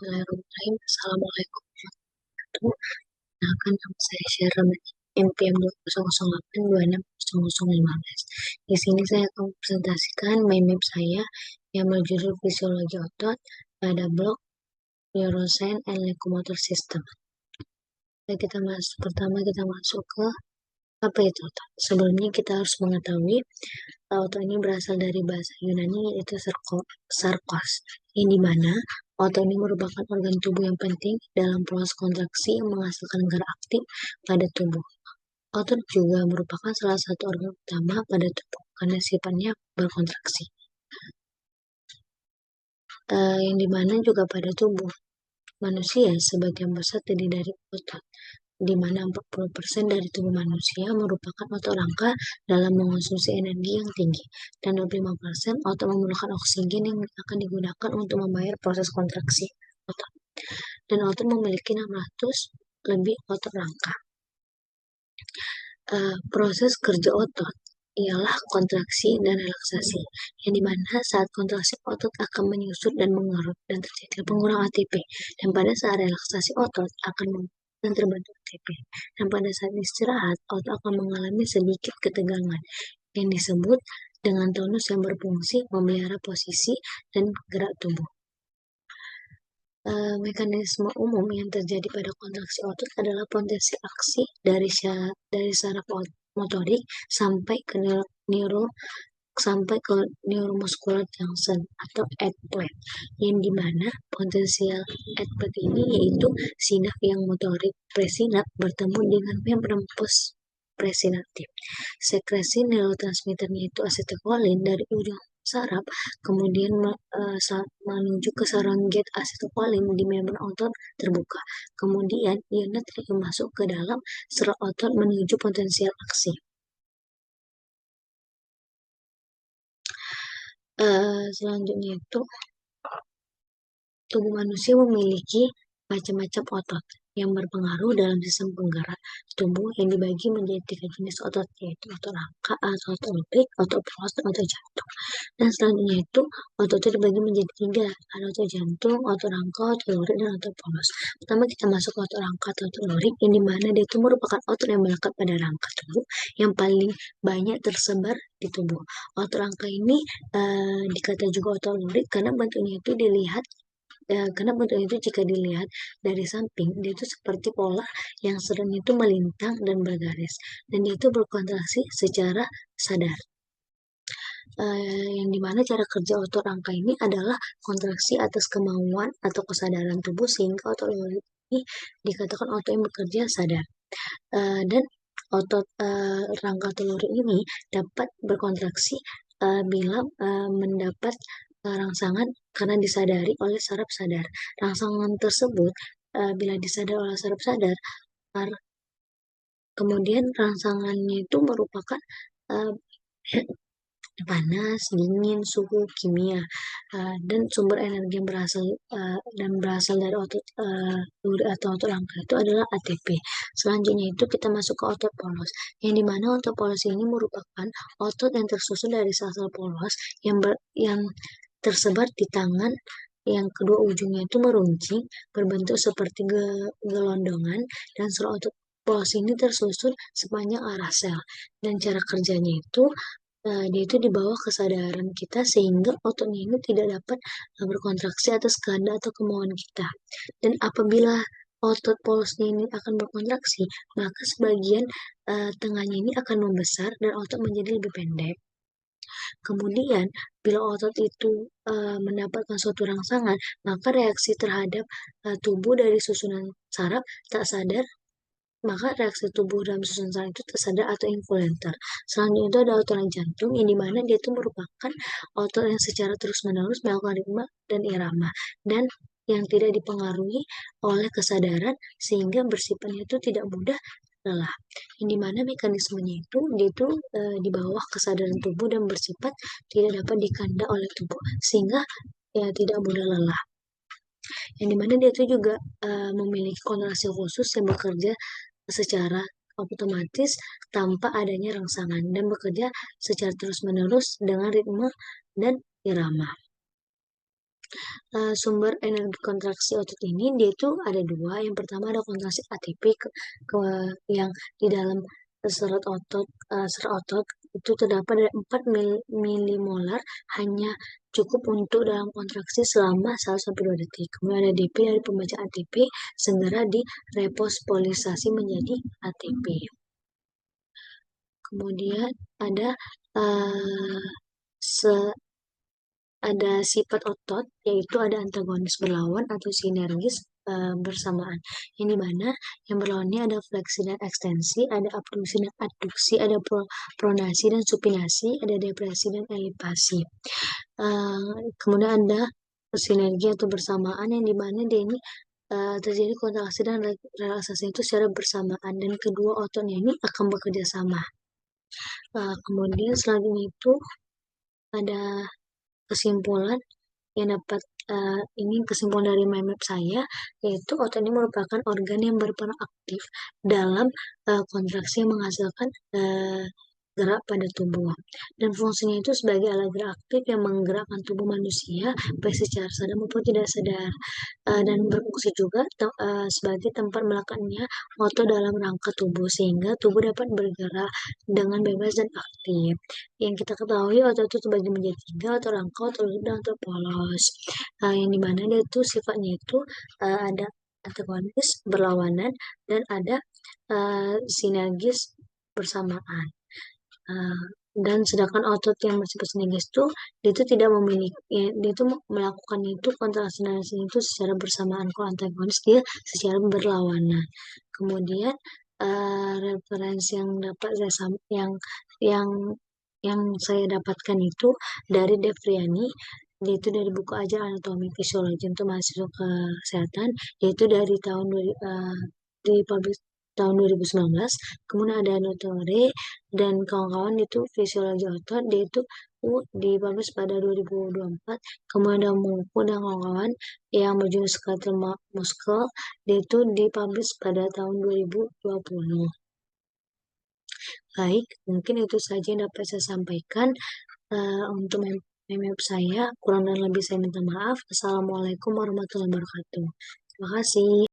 Bismillahirrahmanirrahim. Assalamualaikum warahmatullahi wabarakatuh. Nah, akan saya share MPM 2008 Di sini saya akan presentasikan mind map saya yang berjudul fisiologi otot pada blok neuroscience and locomotor system. Pertama kita masuk ke apa itu otot. Sebelumnya kita harus mengetahui otot ini berasal dari bahasa Yunani yaitu sarkos, yang dimana otot ini merupakan organ tubuh yang penting dalam proses kontraksi yang menghasilkan gerak aktif pada tubuh. Otot juga merupakan salah satu organ utama pada tubuh karena sifatnya berkontraksi. Yang dimana juga pada tubuh manusia sebagian besar terdiri dari otot, di mana 40% dari tubuh manusia merupakan otot rangka dalam mengonsumsi energi yang tinggi, dan 25% otot memerlukan oksigen yang akan digunakan untuk membayar proses kontraksi otot. Dan otot memiliki 600 lebih otot rangka. Proses kerja otot ialah kontraksi dan relaksasi, yang dimana saat kontraksi otot akan menyusut dan mengerut dan terjadi pengurang ATP, dan pada saat relaksasi otot akan dan terbentuk ATP, dan pada saat istirahat otot akan mengalami sedikit ketegangan yang disebut dengan tonus yang berfungsi memelihara posisi dan gerak tubuh. Mekanisme umum yang terjadi pada kontraksi otot adalah potensi aksi dari saraf motorik sampai ke neuromuscular junction atau EDPLET, yang dimana potensial EDPLET ini yaitu sinap yang motorik presinap bertemu dengan membran post presinaptif. Sekresi neurotransmitternya itu asetilkolin dari ujung saraf kemudian menuju ke saluran gate asetilkolin di membran otot terbuka. Kemudian ion natrium masuk ke dalam serat otot menuju potensial aksi. Selanjutnya itu tubuh manusia memiliki macam-macam otot yang berpengaruh dalam sistem penggerak tubuh yang dibagi menjadi 3 jenis otot, yaitu otot rangka, otot lurik, otot polos, dan otot jantung. Dan selanjutnya itu otot itu dibagi menjadi 3, ada otot jantung, otot rangka, otot lurik, dan otot polos. Pertama kita masuk ke otot rangka atau otot lurik, yang dimana dia itu merupakan otot yang melekat pada rangka tubuh yang paling banyak tersebar di tubuh. Otot rangka ini dikata juga otot lurik karena bentuknya itu jika dilihat dari samping dia itu seperti pola yang serumnya itu melintang dan bergaris, dan dia itu berkontraksi secara sadar. Yang dimana cara kerja otot rangka ini adalah kontraksi atas kemauan atau kesadaran tubuh, sehingga otot lurik ini dikatakan otot yang bekerja sadar. Dan otot rangka atau lurik ini dapat berkontraksi bila mendapat rangsangan karena disadari oleh saraf sadar. Rangsangan tersebut bila disadari oleh saraf sadar, kemudian rangsangannya itu merupakan panas, dingin, suhu kimia, dan sumber energi yang berasal dari otot lurik atau otot rangka itu adalah ATP. Selanjutnya itu kita masuk ke otot polos, yang dimana otot polos ini merupakan otot yang tersusun dari sel-sel polos yang tersebar di tangan, yang kedua ujungnya itu meruncing berbentuk seperti gelondongan, dan seluruh otot polos ini tersusun sepanjang arah sel, dan cara kerjanya itu dia itu di bawah kesadaran kita sehingga ototnya ini tidak dapat berkontraksi atas kehendak atau kemauan kita. Dan apabila otot polosnya ini akan berkontraksi, maka sebagian tengahnya ini akan membesar dan otot menjadi lebih pendek. Kemudian, bila otot itu mendapatkan suatu rangsangan, maka reaksi terhadap tubuh dari susunan saraf tak sadar maka reaksi tubuh dalam susunan saraf itu tersadar atau involuntar. Selanjutnya itu ada otot jantung, yang dimana dia itu merupakan otot yang secara terus-menerus melakukan ritme dan irama, dan yang tidak dipengaruhi oleh kesadaran sehingga bersifatnya itu tidak mudah lelah. Yang dimana mekanismenya itu dia itu di bawah kesadaran tubuh dan bersifat tidak dapat dikanda oleh tubuh sehingga ya tidak mudah lelah. Yang dimana dia itu juga memiliki kontraksi khusus yang bekerja secara otomatis tanpa adanya rangsangan dan bekerja secara terus-menerus dengan ritme dan irama. Sumber energi kontraksi otot ini dia itu ada dua. Yang pertama ada kontraksi ATP yang di dalam serat otot itu terdapat ada 4 milimolar, hanya cukup untuk dalam kontraksi selama 1 sampai 2 detik. Kemudian ada DP dari pembaca ATP segera direpospolisasi menjadi ATP. Kemudian ada uh, ada sifat otot, yaitu ada antagonis berlawan atau sinergis bersamaan. Yang dimana yang berlawan ini ada fleksi dan ekstensi, ada abduksi dan adduksi, ada pronasi dan supinasi, ada depresi dan elipasi. Kemudian ada sinergi atau bersamaan, yang dimana dia ini terjadi kontraksi dan relaksasi itu secara bersamaan, dan kedua ototnya ini akan bekerja sama. Kemudian selanjutnya itu ada kesimpulan yang dapat ini kesimpulan dari mind map saya, yaitu otot ini merupakan organ yang berperan aktif dalam kontraksi yang menghasilkan gerak pada tubuh, dan fungsinya itu sebagai alat gerak aktif yang menggerakkan tubuh manusia baik secara sadar maupun tidak sadar, dan berfungsi juga sebagai tempat melekatnya otot dalam rangka tubuh sehingga tubuh dapat bergerak dengan bebas dan aktif. Yang kita ketahui otot itu terbagi menjadi 3, otot rangka, otot lutut, dan otot polos. Yang dimana dia itu sifatnya itu ada antagonis berlawanan dan ada sinergis bersamaan. Dan sedangkan otot yang bersifat sinergis itu dia itu tidak memiliki, dia itu melakukan itu kontraksi itu secara bersamaan. Kalau antagonis dia secara berlawanan. Kemudian referensi yang dapat saya yang yang saya dapatkan itu dari Devriani, yaitu dari buku Ajar Anatomi Fisiologi untuk mahasiswa kesehatan, yaitu dari dipublish tahun 2019. Kemudian ada Notore dan kawan-kawan itu fisiologi otot, dia itu dipublish pada 2024. Kemudian ada Mungku dan kawan-kawan yang berjudul Skeletal Muscle, dia itu dipublish pada tahun 2020. Baik, mungkin itu saja yang dapat saya sampaikan untuk meme saya. Kurang dan lebih saya minta maaf. Assalamualaikum warahmatullahi wabarakatuh. Terima kasih.